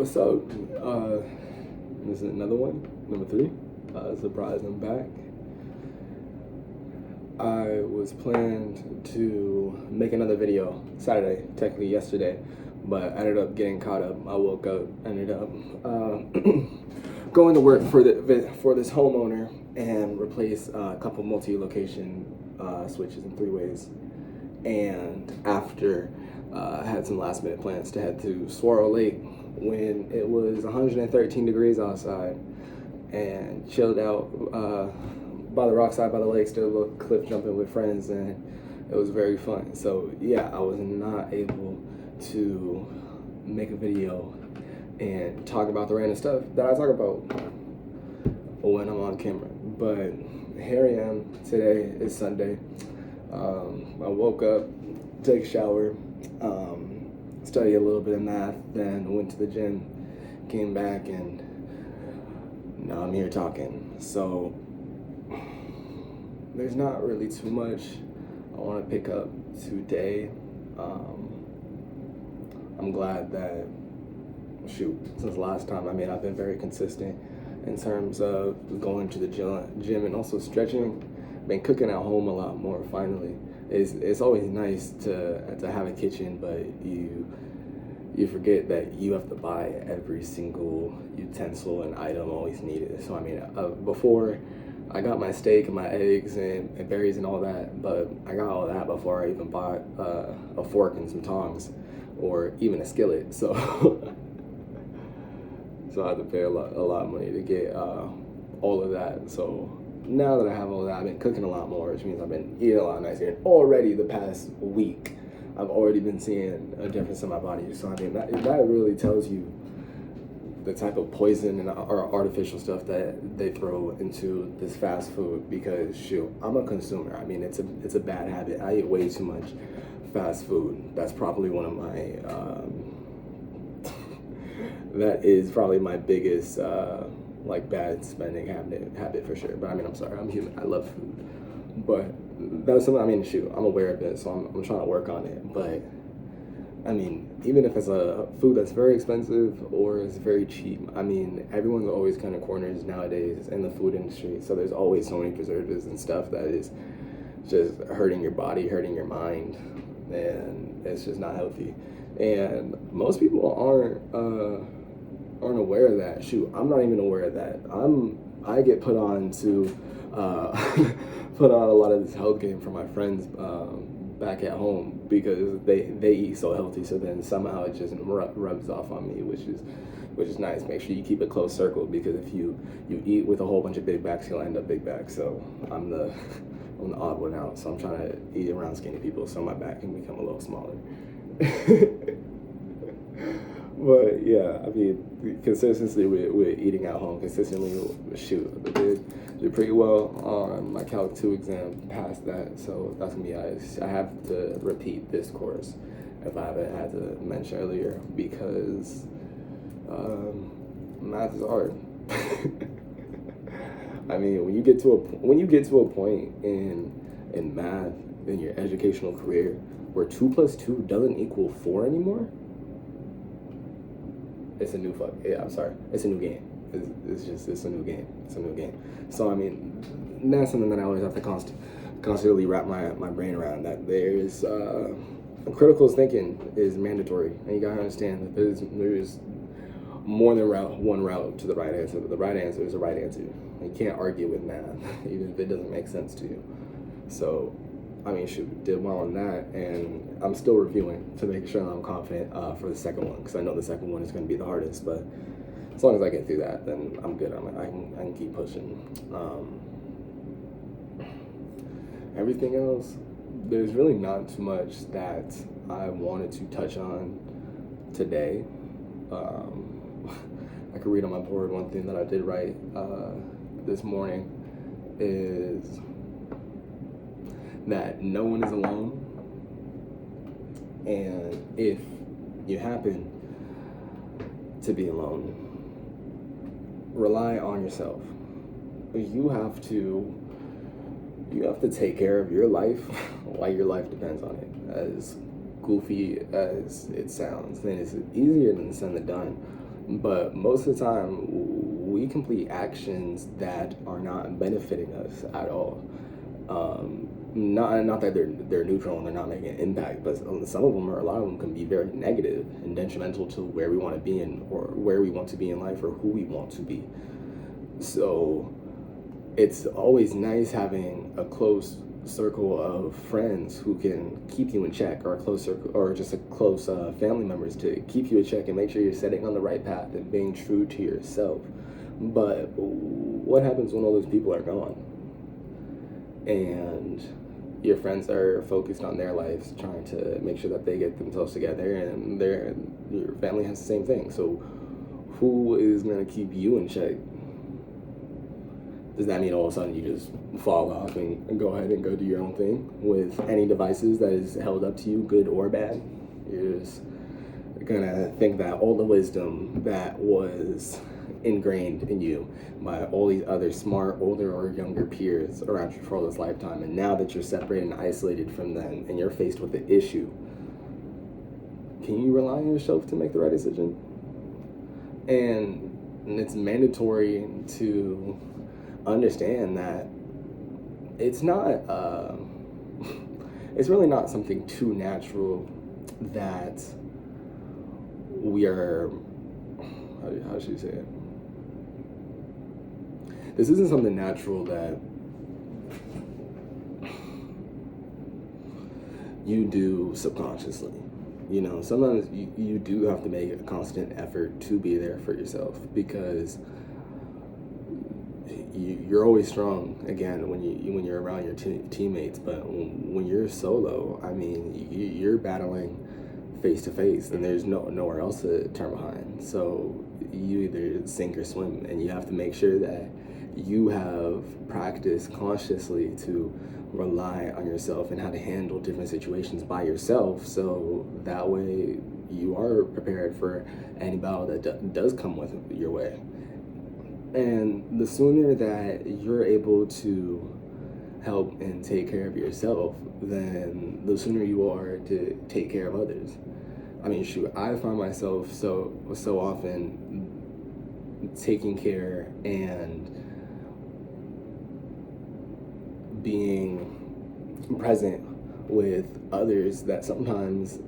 what's up? This is another one, number 3. Surprise, I'm back. I was planned to make another video Saturday, technically yesterday, but I ended up getting caught up. I woke up, ended up going to work for this homeowner and replace a couple multi-location switches in 3 ways. And after I had some last minute plans to head to Swirl Lake when it was 113 degrees outside, and chilled out by the rockside by the lake, did a little cliff jumping with friends, and it was very fun. So yeah, I was not able to make a video and talk about the random stuff that I talk about when I'm on camera. But here I am. Today is Sunday. I woke up, took a shower, studied a little bit of math, then went to the gym, came back, and now I'm here talking. So there's not really too much I want to pick up today. I'm glad that, since last time, I've been very consistent in terms of going to the gym and also stretching. Been cooking at home a lot more finally. It's always nice to have a kitchen, but you forget that you have to buy every single utensil and item always needed. So before I got my steak and my eggs and berries and all that, but I got all that before I even bought a fork and some tongs or even a skillet. So so I had to pay a lot of money to get all of that. So now that I have all that, I've been cooking a lot more, which means I've been eating a lot nicer. And already the past week, I've already been seeing a difference in my body. So that really tells you the type of poison and or artificial stuff that they throw into this fast food. Because I'm a consumer. It's a bad habit. I eat way too much fast food. That's probably one of my that is probably my biggest bad spending habit for sure. But I'm sorry, I'm human. I love food, but that's something. I'm aware of it, so I'm trying to work on it. But even if it's a food that's very expensive or is very cheap, everyone's always kind of corners nowadays in the food industry. So there's always so many preservatives and stuff that is just hurting your body, hurting your mind, and it's just not healthy. And most people aren't aware of that. I'm not even aware of that. I get put on to put on a lot of this health game for my friends back at home because they eat so healthy. So then somehow it just rubs off on me, which is nice. Make sure you keep a close circle, because if you eat with a whole bunch of big backs, you'll end up big back. So I'm the odd one out. So I'm trying to eat around skinny people so my back can become a little smaller. But yeah, consistency with eating at home, consistently, did pretty well on my Calc 2 exam, passed that, so that's gonna be nice. I have to repeat this course if I haven't had to mention earlier, because math is hard. When you get to a point in math in your educational career where 2 + 2 doesn't equal 4 anymore, it's a new it's a new game. It's a new game. It's a new game. So that's something that I always have to constantly wrap my brain around. That there's critical thinking is mandatory, and you gotta understand that there's more than one route to the right answer. But the right answer is the right answer. You can't argue with math, even if it doesn't make sense to you. So did well on that, and I'm still reviewing to make sure that I'm confident for the second one, because I know the second one is going to be the hardest. But as long as I get through that, then I'm good. I can keep pushing. Everything else, there's really not too much that I wanted to touch on today. I could read on my board. One thing that I did write this morning is that no one is alone, and if you happen to be alone, rely on yourself. You have to take care of your life while your life depends on it. As goofy as it sounds, then it's easier than said than done. But most of the time, we complete actions that are not benefiting us at all. Not that they're neutral and they're not making an impact, but some of them, or a lot of them, can be very negative and detrimental to where we want to be in, or where we want to be in life, or who we want to be. So it's always nice having a close circle of friends who can keep you in check, or a close circle, or just a close family members to keep you in check and make sure you're setting on the right path and being true to yourself. But what happens when all those people are gone and your friends are focused on their lives, trying to make sure that they get themselves together, and your family has the same thing? So who is going to keep you in check? Does that mean all of a sudden you just fall off and go ahead and go do your own thing with any devices that is held up to you, good or bad? You're just gonna think that all the wisdom that was ingrained in you by all these other smart, older or younger peers around you for all this lifetime, and now that you're separated and isolated from them and you're faced with the issue, can you rely on yourself to make the right decision? And it's mandatory to understand that it's not it's really not something too natural that we are, how should you say it, this isn't something natural that you do subconsciously. You know, sometimes you do have to make a constant effort to be there for yourself, because you're always strong again when you're around your teammates, but when you're solo, I mean, you're battling face to face, and there's nowhere else to turn behind. So you either sink or swim, and you have to make sure that you have practiced consciously to rely on yourself and how to handle different situations by yourself, so that way you are prepared for any battle that does come with your way. And the sooner that you're able to help and take care of yourself, then the sooner you are to take care of others. I mean, shoot, I find myself so often taking care and being present with others that sometimes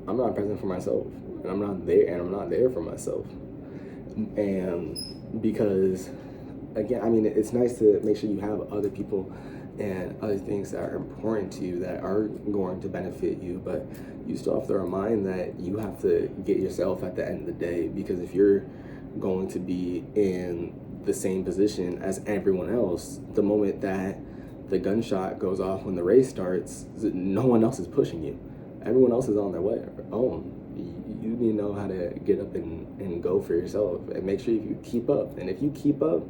I'm not present for myself, and I'm not there for myself. And because, again, I mean, it's nice to make sure you have other people and other things that are important to you that are going to benefit you, but you still have to remind that you have to get yourself at the end of the day, because if you're going to be in the same position as everyone else, the moment that the gunshot goes off when the race starts, no one else is pushing you. Everyone else is on their own. You need to know how to get up and go for yourself, and make sure you keep up. And if you keep up,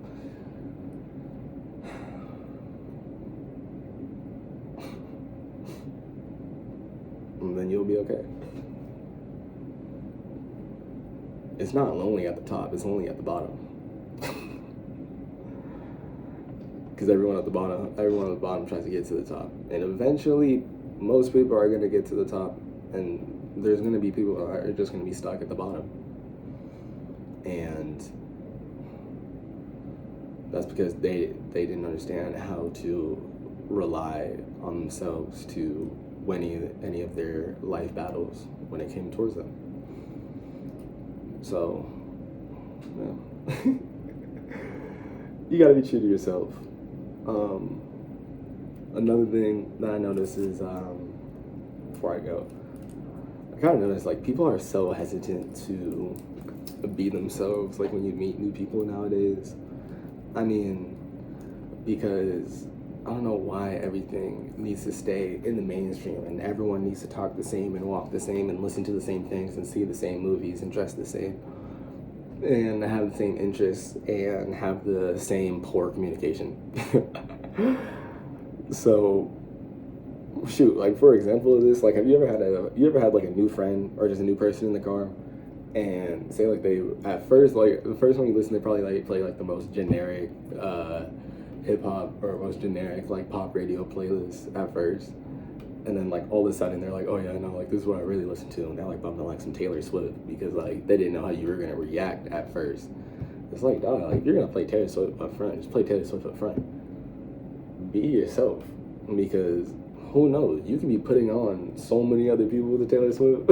then you'll be okay. It's not lonely at the top, it's lonely at the bottom. Because everyone at the bottom tries to get to the top, and eventually most people are going to get to the top, and there's going to be people that are just going to be stuck at the bottom. And that's because they didn't understand how to rely on themselves to win any of their life battles when it came towards them. So, yeah. You gotta be true to yourself. Another thing that I noticed is, before I go, I kind of noticed, like, people are so hesitant to be themselves, like, when you meet new people nowadays. I mean, because I don't know why everything needs to stay in the mainstream, and everyone needs to talk the same and walk the same and listen to the same things and see the same movies and dress the same and have the same interests and have the same poor communication. So, shoot, like, for example of this, like, have you ever had like a new friend or just a new person in the car, and say, like, they at first, like, the first time you listen, they probably like play like the most generic hip hop or most generic like pop radio playlist at first, and then like all of a sudden they're like, oh yeah, no, like this is what I really listen to, and they're like bumping like some Taylor Swift because like they didn't know how you were gonna react at first. It's like, dog, like if you're gonna play Taylor Swift up front, just play Taylor Swift up front. Be yourself, because who knows, you can be putting on so many other people with the Taylor Swift.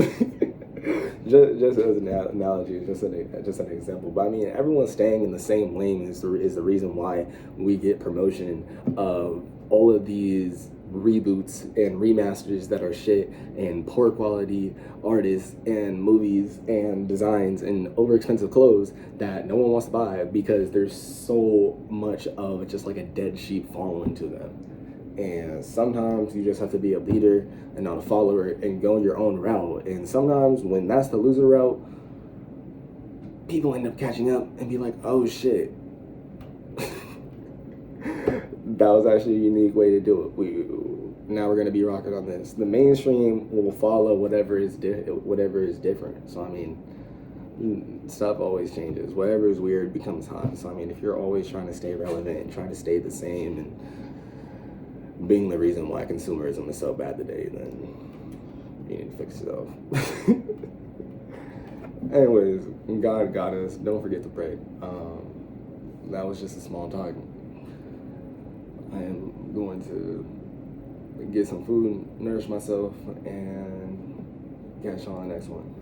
just as an analogy, just an example. But I mean, everyone staying in the same lane is the reason why we get promotion of all of these reboots and remasters that are shit, and poor quality artists and movies and designs and over expensive clothes that no one wants to buy because there's so much of just like a dead sheep following to them. And sometimes you just have to be a leader and not a follower and go your own route. And sometimes when that's the loser route, people end up catching up and be like, oh shit, that was actually a unique way to do it. Now we're gonna be rocking on this. The mainstream will follow whatever is different. So I mean, stuff always changes. Whatever is weird becomes hot. So I mean, if you're always trying to stay relevant and trying to stay the same and being the reason why consumerism is so bad today, then you need to fix yourself. Anyways, God got us. Don't forget to pray. That was just a small talk. I am going to get some food, nourish myself, and catch you on the next one.